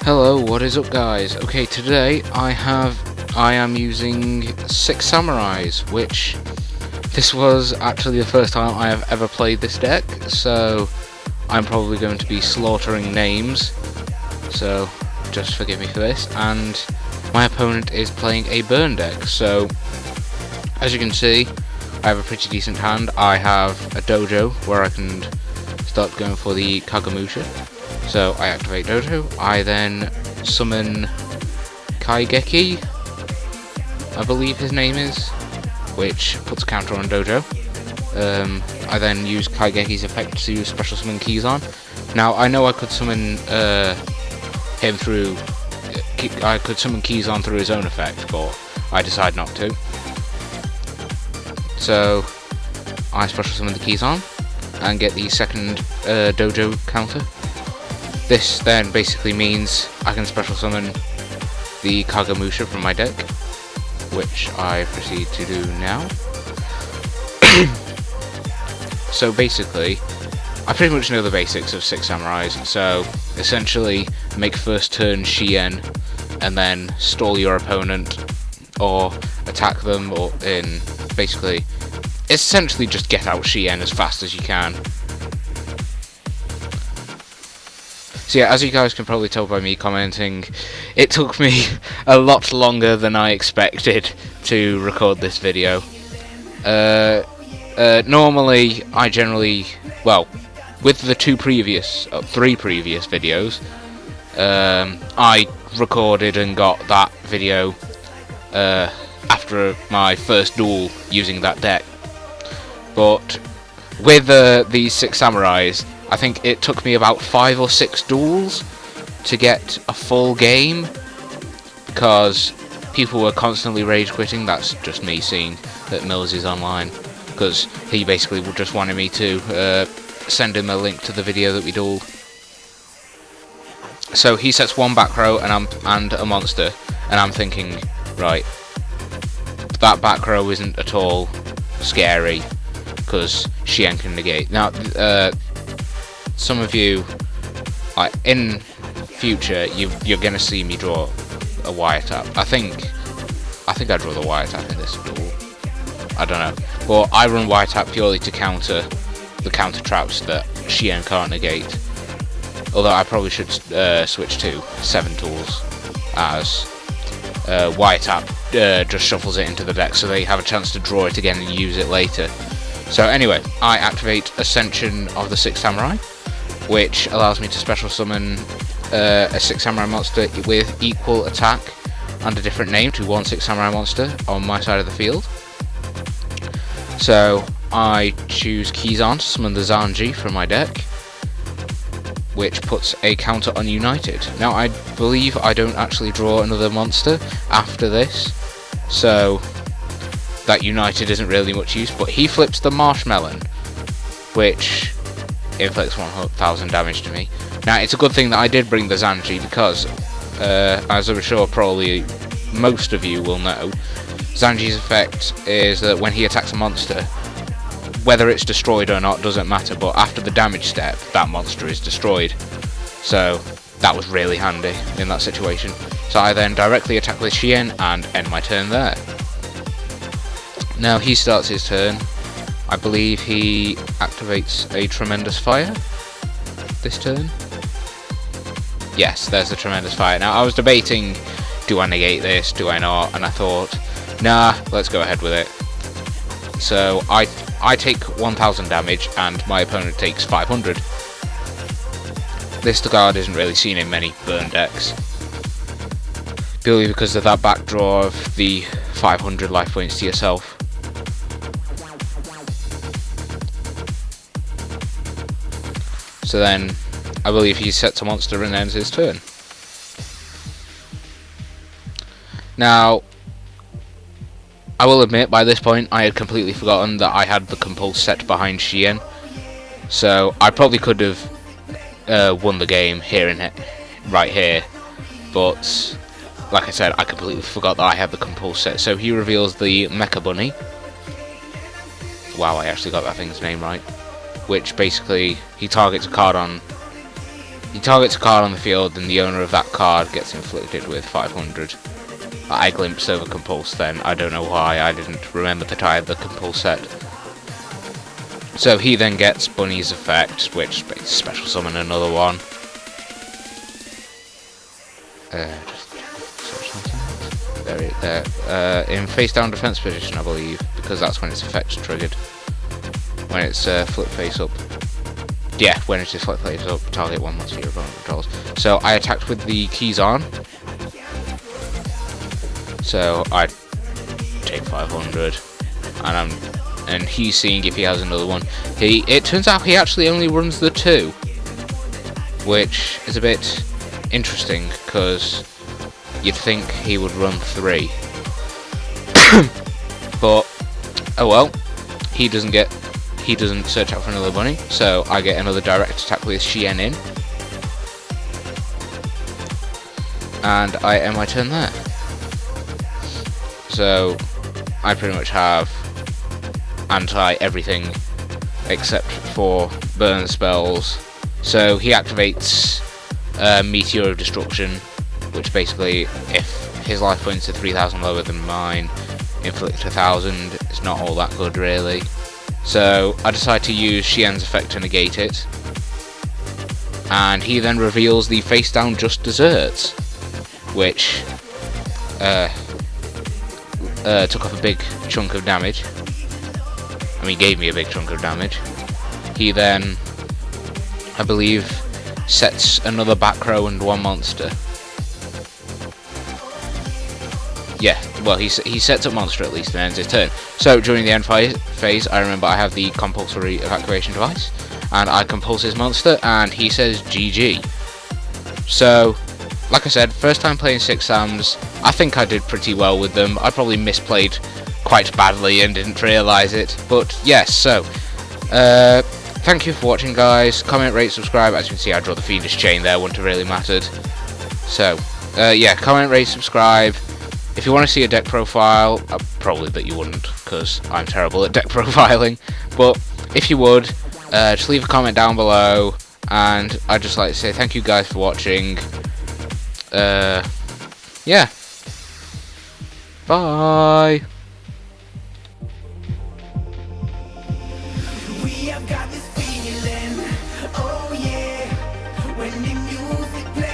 Hello, what is up guys? Okay, today I am using 6 Samurais, which this was actually the first time I have ever played this deck, so I'm probably going to be slaughtering names, so just forgive me for this. And my opponent is playing a burn deck, so as you can see I have a pretty decent hand. I have a dojo where I can start going for the Kagamusha. So I activate Dojo, I then summon Kaigeki, I believe his name is, which puts a counter on Dojo. I then use Kaigeki's effect to special summon Kizan. Now I know I could summon him through, I could summon Kizan through his own effect, but I decide not to. So I special summon the Kizan and get the second Dojo counter. This then basically means I can special summon the Kagamusha from my deck, which I proceed to do now. So basically, I pretty much know the basics of 6 Samurais, so essentially make first turn Shien, and then stall your opponent, or attack them, or basically, essentially just get out Shien as fast as you can. So yeah, as you guys can probably tell by me commenting, it took me a lot longer than I expected to record this video. Normally, I generally, well, with the three previous videos, I recorded and got that video after my first duel using that deck. But with these 6 Samurais, I think it took me about 5 or 6 duels to get a full game, because people were constantly rage quitting. That's just me seeing that Mills is online, because he basically just wanted me to send him a link to the video that we dueled. So he sets one back row and a monster, and I'm thinking, right, that back row isn't at all scary because Shien can negate. Now some of you, like, in future, you're gonna see me draw a wiretap. I think I draw the wiretap in this duel. I don't know, but I run wiretap purely to counter the counter traps that Shien can't negate. Although I probably should switch to 7 tools, as wiretap just shuffles it into the deck, so they have a chance to draw it again and use it later. So anyway, I activate Ascension of the 6 Samurai, which allows me to special summon a 6 Samurai monster with equal attack and a different name to one 6 Samurai monster on my side of the field. So I choose Kizan to summon the Zanji from my deck, which puts a counter on United. Now I believe I don't actually draw another monster after this, so that United isn't really much use, but he flips the Marshmelon, which inflicts 1000 damage to me. Now it's a good thing that I did bring the Zanji, because as I'm sure probably most of you will know, Zanji's effect is that when he attacks a monster, whether it's destroyed or not doesn't matter, but after the damage step, that monster is destroyed. So that was really handy in that situation. So I then directly attack with Shien and end my turn there. Now he starts his turn. I believe he activates a Tremendous Fire this turn. Yes, there's a Tremendous Fire. Now I was debating, do I negate this, do I not, and I thought, nah, let's go ahead with it. So I take 1000 damage and my opponent takes 500. This card isn't really seen in many burn decks, purely because of that backdraw of the 500 life points to yourself. So then, I believe he sets a monster and ends his turn. Now, I will admit, by this point, I had completely forgotten that I had the Compulse set behind Shien. So, I probably could have won the game here and right here. But, like I said, I completely forgot that I had the Compulse set. So, he reveals the Mecha Bunny. Wow, I actually got that thing's name right. Which basically, he targets a card on He targets a card on the field, and the owner of that card gets inflicted with 500. I glimpsed over Compulse then. I don't know why. I didn't remember that I had the Compulse set. So he then gets Bunny's effect, which special summon another one. There. In face down defense position, I believe, because that's when its effect's triggered. When it's flip face up. Yeah, when it is flip face up, target one monster your opponent controls. So I attacked with the keys on. So I take 500, and he's seeing if he has another one. It turns out he actually only runs the 2, which is a bit interesting because you'd think he would run 3. But oh well, he doesn't search out for another bunny, so I get another direct attack with Shien in, and I end my turn there. So I pretty much have anti-everything except for burn spells. So he activates Meteor of Destruction, which basically, if his life points are 3,000 lower than mine, inflict 1,000. It's not all that good really. So I decide to use Shien's effect to negate it, and he then reveals the face down just desserts, which took off a big chunk of damage. I mean, gave me a big chunk of damage. He then, I believe, sets another back row and one monster. Yeah, well, he sets up monster at least and ends his turn. So during the end phase, I remember I have the compulsory evacuation device, and I compulse his monster, and he says GG. So, like I said, first time playing 6 Sams, I think I did pretty well with them. I probably misplayed quite badly and didn't realise it, but yes, so, thank you for watching guys. Comment, rate, subscribe. As you can see, I draw the Fiendish Chain there, wouldn't have really mattered. So, yeah, comment, rate, subscribe. If you want to see a deck profile, probably that you wouldn't, because I'm terrible at deck profiling, but if you would, just leave a comment down below, and I'd just like to say thank you guys for watching. Yeah. Bye. We have got this feeling, oh yeah, when the music plays.